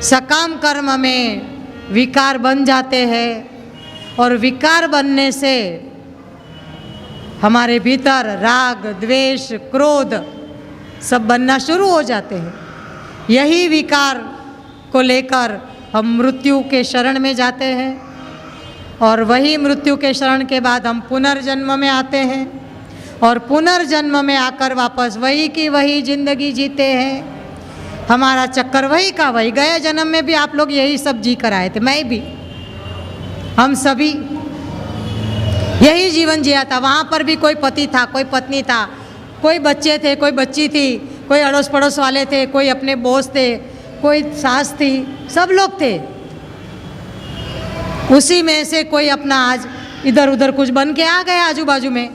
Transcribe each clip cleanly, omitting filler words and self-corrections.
सकाम कर्म में विकार बन जाते हैं और विकार बनने से हमारे भीतर राग, द्वेष, क्रोध सब बनना शुरू हो जाते हैं। यही विकार को लेकर हम मृत्यु के शरण में जाते हैं और वही मृत्यु के शरण के बाद हम पुनर्जन्म में आते हैं और पुनर्जन्म में आकर वापस वही की वही जिंदगी जीते हैं। हमारा चक्कर वही का वही। गए जन्म में भी आप लोग यही सब जी कर आए थे, मैं भी, हम सभी यही जीवन जिया था। वहाँ पर भी कोई पति था, कोई पत्नी था, कोई बच्चे थे, कोई बच्ची थी, कोई अड़ोस पड़ोस वाले थे, कोई अपने बॉस थे, कोई सास थी, सब लोग थे। उसी में से कोई अपना आज इधर उधर कुछ बन के आ गया आजू बाजू में।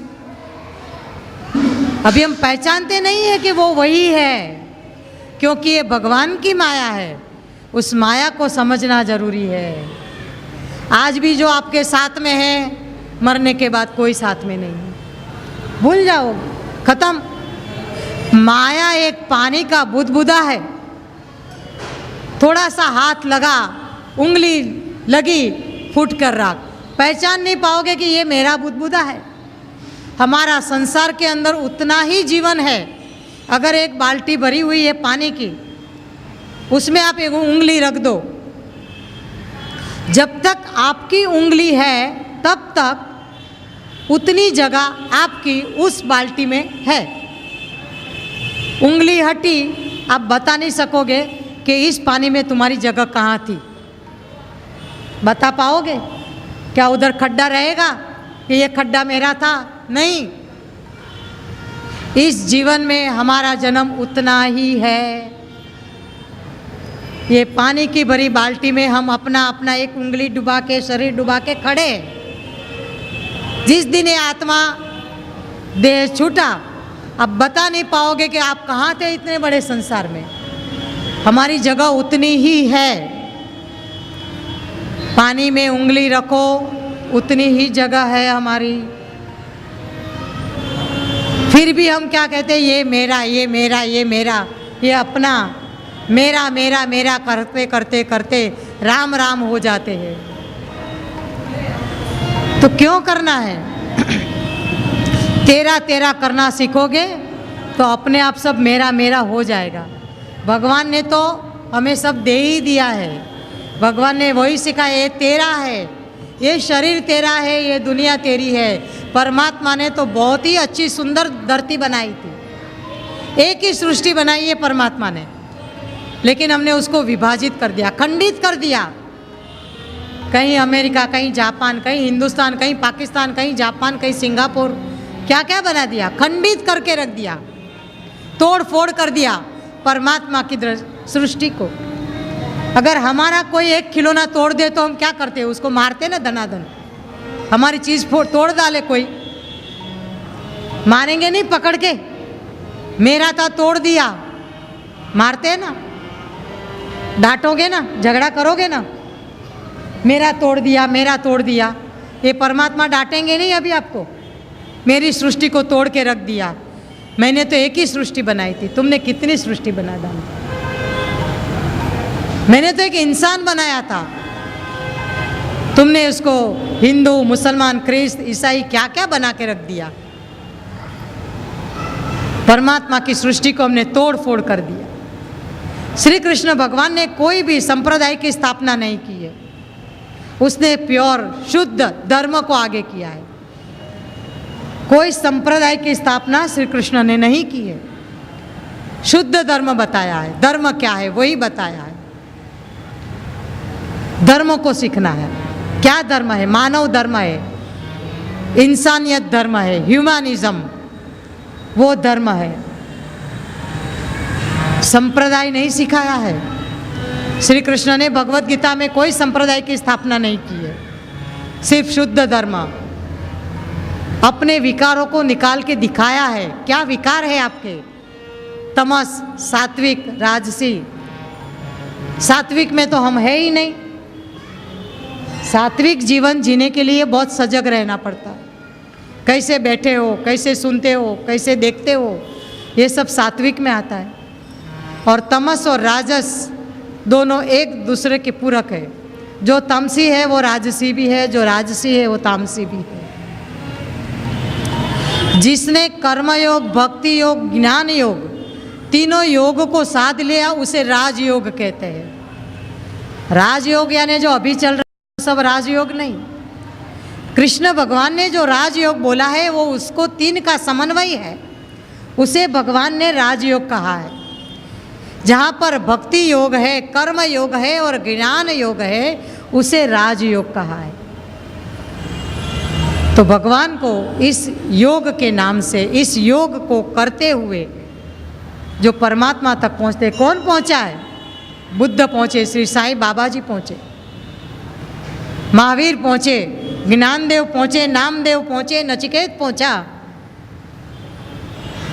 अभी हम पहचानते नहीं है कि वो वही है, क्योंकि ये भगवान की माया है। उस माया को समझना जरूरी है। आज भी जो आपके साथ में है, मरने के बाद कोई साथ में नहीं है। भूल जाओ, खत्म। माया एक पानी का बुदबुदा है। थोड़ा सा हाथ लगा, उंगली लगी, फूट कर राख, पहचान नहीं पाओगे कि ये मेरा बुदबुदा है। हमारा संसार के अंदर उतना ही जीवन है। अगर एक बाल्टी भरी हुई है पानी की, उसमें आप एक उंगली रख दो, जब तक आपकी उंगली है तब तक उतनी जगह आपकी उस बाल्टी में है। उंगली हटी, आप बता नहीं सकोगे कि इस पानी में तुम्हारी जगह कहाँ थी। बता पाओगे? क्या उधर खड्डा रहेगा कि ये खड्डा मेरा था? नहीं। इस जीवन में हमारा जन्म उतना ही है। ये पानी की भरी बाल्टी में हम अपना अपना एक उंगली डुबा के, शरीर डुबा के खड़े। जिस दिन ये आत्मा देह छूटा, अब बता नहीं पाओगे कि आप कहाँ थे इतने बड़े संसार में। हमारी जगह उतनी ही है। पानी में उंगली रखो, उतनी ही जगह है हमारी। फिर भी हम क्या कहते हैं, ये मेरा, ये मेरा, ये मेरा, ये अपना, मेरा मेरा मेरा करते करते करते राम राम हो जाते हैं। तो क्यों करना है? तेरा तेरा करना सीखोगे तो अपने आप सब मेरा मेरा हो जाएगा। भगवान ने तो हमें सब दे ही दिया है। भगवान ने वही सिखाया, ये तेरा है, ये शरीर तेरा है, ये दुनिया तेरी है। परमात्मा ने तो बहुत ही अच्छी सुंदर धरती बनाई थी। एक ही सृष्टि बनाई है परमात्मा ने, लेकिन हमने उसको विभाजित कर दिया, खंडित कर दिया। कहीं अमेरिका, कहीं जापान, कहीं हिंदुस्तान, कहीं पाकिस्तान, कहीं जापान, कहीं सिंगापुर, क्या क्या बना दिया, खंडित करके रख दिया, तोड़ फोड़ कर दिया परमात्मा की सृष्टि को। अगर हमारा कोई एक खिलौना तोड़ दे तो हम क्या करते हैं? उसको मारते ना धनाधन। हमारी चीज तोड़ डाले कोई, मारेंगे नहीं पकड़ के, मेरा था तोड़ दिया, मारते हैं ना, डांटोगे ना, झगड़ा करोगे ना, मेरा तोड़ दिया, मेरा तोड़ दिया। ये परमात्मा डांटेंगे नहीं अभी आपको? मेरी सृष्टि को तोड़ के रख दिया। मैंने तो एक ही सृष्टि बनाई थी, तुमने कितनी सृष्टि बना डाली? मैंने तो एक इंसान बनाया था, तुमने उसको हिंदू, मुसलमान, ख्रिस्त, ईसाई क्या क्या बना के रख दिया। परमात्मा की सृष्टि को हमने तोड़ फोड़ कर दिया। श्री कृष्ण भगवान ने कोई भी संप्रदाय की स्थापना नहीं की है। उसने प्योर शुद्ध धर्म को आगे किया है। कोई संप्रदाय की स्थापना श्री कृष्ण ने नहीं की है। शुद्ध धर्म बताया है। धर्म क्या है वही बताया है। धर्म को सीखना है। क्या धर्म है? मानव धर्म है, इंसानियत धर्म है, ह्यूमनिज्म, वो धर्म है। संप्रदाय नहीं सिखाया है। श्री कृष्ण ने भगवत गीता में कोई संप्रदाय की स्थापना नहीं की है, सिर्फ शुद्ध धर्म। अपने विकारों को निकाल के दिखाया है। क्या विकार है आपके? तमस, सात्विक, राजसी। सात्विक में तो हम है ही नहीं। सात्विक जीवन जीने के लिए बहुत सजग रहना पड़ता है। कैसे बैठे हो, कैसे सुनते हो, कैसे देखते हो, ये सब सात्विक में आता है। और तमस और राजस दोनों एक दूसरे के पूरक है। जो तमसी है वो राजसी भी है, जो राजसी है वो तामसी भी है। जिसने कर्म योग, भक्ति योग, ज्ञान योग, तीनों योग को साध लिया उसे राजयोग कहते हैं। राजयोग यानी जो अभी चल रहा है सब राजयोग नहीं। कृष्ण भगवान ने जो राजयोग बोला है वो उसको तीन का समन्वय है, उसे भगवान ने राजयोग कहा है। जहाँ पर भक्ति योग है, कर्म योग है और ज्ञान योग है उसे राजयोग कहा है। तो भगवान को इस योग के नाम से, इस योग को करते हुए जो परमात्मा तक पहुँचते, कौन पहुँचा है? बुद्ध पहुँचे, श्री साईं बाबा जी पहुँचे, महावीर पहुँचे, ज्ञानदेव पहुँचे, नामदेव पहुँचे, नचिकेत पहुँचा,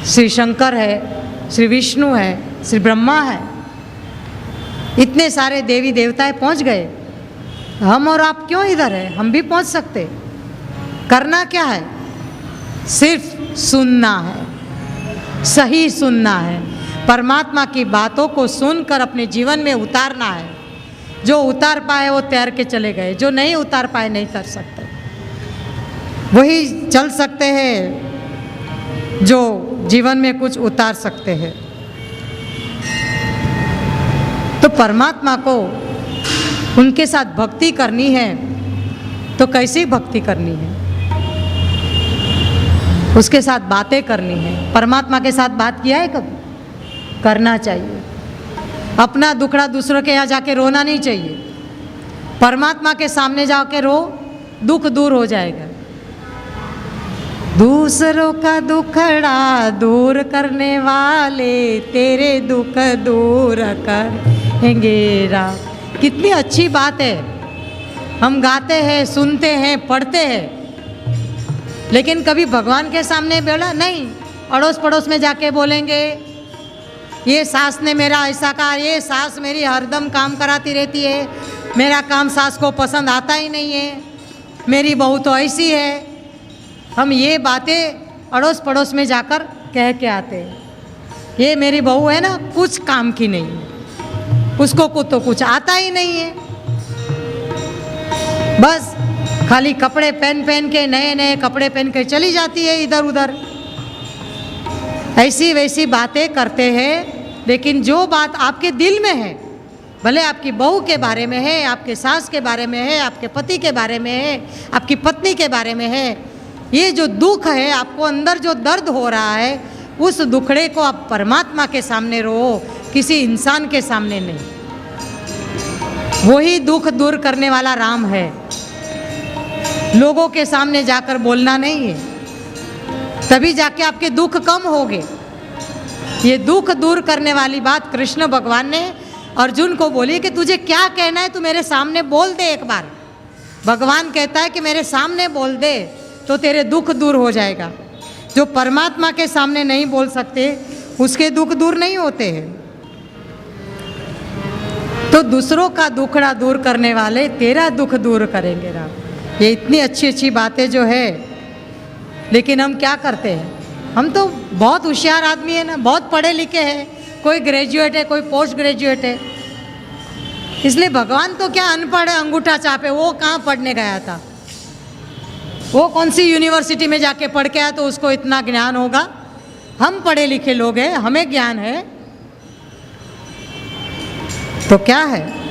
श्री शंकर है, श्री विष्णु है, श्री ब्रह्मा है, इतने सारे देवी देवताएं पहुँच गए। हम और आप क्यों इधर है? हम भी पहुँच सकते। करना क्या है? सिर्फ सुनना है, सही सुनना है, परमात्मा की बातों को सुनकर अपने जीवन में उतारना है। जो उतार पाए वो तैर के चले गए, जो नहीं उतार पाए नहीं कर सकते। वही चल सकते हैं जो जीवन में कुछ उतार सकते हैं। तो परमात्मा को उनके साथ भक्ति करनी है तो कैसी भक्ति करनी है? उसके साथ बातें करनी है। परमात्मा के साथ बात किया है कभी? करना चाहिए। अपना दुखड़ा दूसरों के यहाँ जाके रोना नहीं चाहिए। परमात्मा के सामने जाके रो, दुख दूर हो जाएगा। दूसरों का दुखड़ा दूर करने वाले तेरे दुख दूर करेंगे राम। कितनी अच्छी बात है। हम गाते हैं, सुनते हैं, पढ़ते हैं, लेकिन कभी भगवान के सामने बोला नहीं। अड़ोस पड़ोस में जाके बोलेंगे ये सास ने मेरा ऐसा कहा, ये सास मेरी हरदम काम कराती रहती है, मेरा काम सास को पसंद आता ही नहीं है, मेरी बहू तो ऐसी है। हम ये बातें अड़ोस पड़ोस में जाकर कह के आते हैं। ये मेरी बहू है ना, कुछ काम की नहीं है, उसको तो कुछ आता ही नहीं है, बस खाली कपड़े पहन पहन के, नए नए कपड़े पहन के चली जाती है इधर उधर। ऐसी वैसी बातें करते हैं, लेकिन जो बात आपके दिल में है, भले आपकी बहू के बारे में है, आपके सास के बारे में है, आपके पति के बारे में है, आपकी पत्नी के बारे में है, ये जो दुख है, आपको अंदर जो दर्द हो रहा है, उस दुखड़े को आप परमात्मा के सामने रो, किसी इंसान के सामने नहीं। वही दुख दूर करने वाला राम है। लोगों के सामने जाकर बोलना नहीं है, तभी जाके आपके दुख कम होंगे। ये दुख दूर करने वाली बात कृष्ण भगवान ने अर्जुन को बोली कि तुझे क्या कहना है, तू मेरे सामने बोल दे एक बार। भगवान कहता है कि मेरे सामने बोल दे तो तेरे दुख दूर हो जाएगा। जो परमात्मा के सामने नहीं बोल सकते उसके दुख दूर नहीं होते हैं। तो दूसरों का दुखड़ा दूर करने वाले तेरा दुख दूर करेंगे राम। ये इतनी अच्छी अच्छी बातें जो है, लेकिन हम क्या करते हैं? हम तो बहुत होशियार आदमी है ना, बहुत पढ़े लिखे हैं, कोई ग्रेजुएट है, कोई पोस्ट ग्रेजुएट है, इसलिए भगवान तो क्या अनपढ़ है, अंगूठा चापे, वो कहाँ पढ़ने गया था, वो कौन सी यूनिवर्सिटी में जाके पढ़ के आया तो उसको इतना ज्ञान होगा। हम पढ़े लिखे लोग हैं, हमें ज्ञान है। तो क्या है?